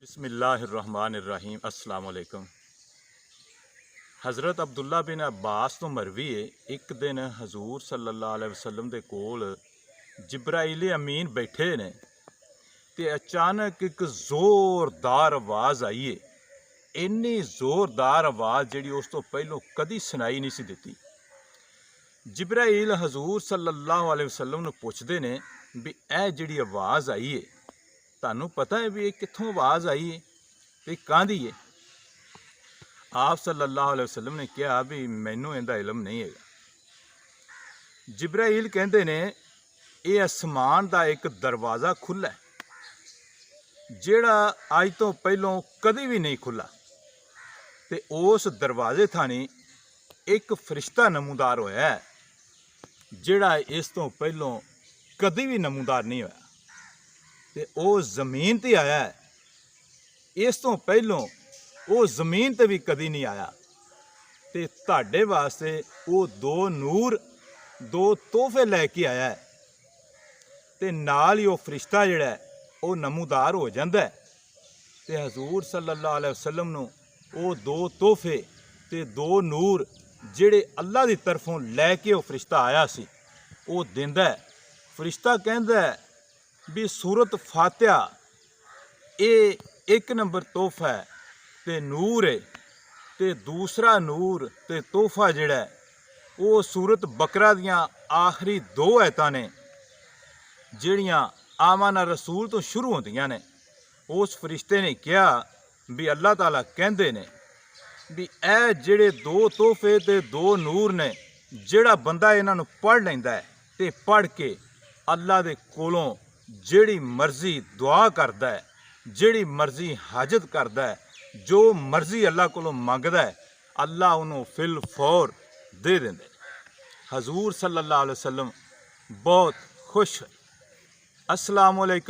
बिस्मिल्लाहिर्रहमानिर्रहीम अस्सलाम वालेकुम। हज़रत अब्दुल्ला बिन अब्बास तो मरवी है, एक दिन हजूर सल्लल्लाहु अलैहि वसल्लम दे कोल जिब्राइल अमीन बैठे ने ते अचानक एक जोरदार आवाज़ आई है। इन्नी जोरदार आवाज़ जिहड़ी उस तो पहलों कदी सुनाई नहीं सी दित्ती। जिब्राइल हजूर सल्लल्लाहु अलैहि वसल्लम नूं पुछदे ने भी यह जिहड़ी आवाज़ आई है तुहानूं पता है भी कित्थों आवाज़ आई है ते काहदी है? आप सल्लल्लाहु अलैहि वसल्लम ने कहा भी मैनूं इहदा इलम नहीं है। जिब्राइल कहंदे ने यह आसमान का एक दरवाज़ा खुला है जिहड़ा अज तो पहलों कदी भी नहीं खुला ते उस दरवाजे थानी एक फरिश्ता नमूदार होया है जिहड़ा इस तो पहलों कदी भी नमूदार नहीं होया ते वो जमीन ते आया है। इस तो पहलों वो जमीन ते भी कदी नहीं आया ते तुहाडे वास्ते वो दो नूर दो तोहफे लैके आया है ते नाल ही वो फरिश्ता जिहड़ा है वो नमूदार हो जांदा है ते हजूर सल्लल्लाहु अलैहि वसल्लम नूं वो दो तोहफे ते दो नूर जिहड़े अल्लाह की तरफों लैके वो फरिश्ता आया सी वो दिंदा है। फरिश्ता कहंदा है भी सूरत फातिहा ये एक नंबर तोहफा है ते नूर है ते दूसरा नूर ते तोहफा जिहड़ा है वो सूरत बकरा दियां आखिरी दो आयतां ने जिहड़ियां आमाना रसूल तो शुरू होंदियां ने। उस फरिश्ते ने कहा भी अल्लाह ताला कहंदे ने भी ए जिहड़े दो तोहफे ते दो नूर ने जिहड़ा बंदा इन्हां नूं पढ़ लैंदा है ते पढ़ के अल्लाह दे कोलों जिहड़ी मर्जी दुआ करदा है जिहड़ी मर्जी हाजत करदा है जो मर्जी अल्लाह कोलों मंगदा है अल्लाह उन्होंने फिल फौर दे देंदे। हजूर सल्लल्लाहु अलैहि वसल्लम बहुत खुश। अस्सलाम वालेकुम।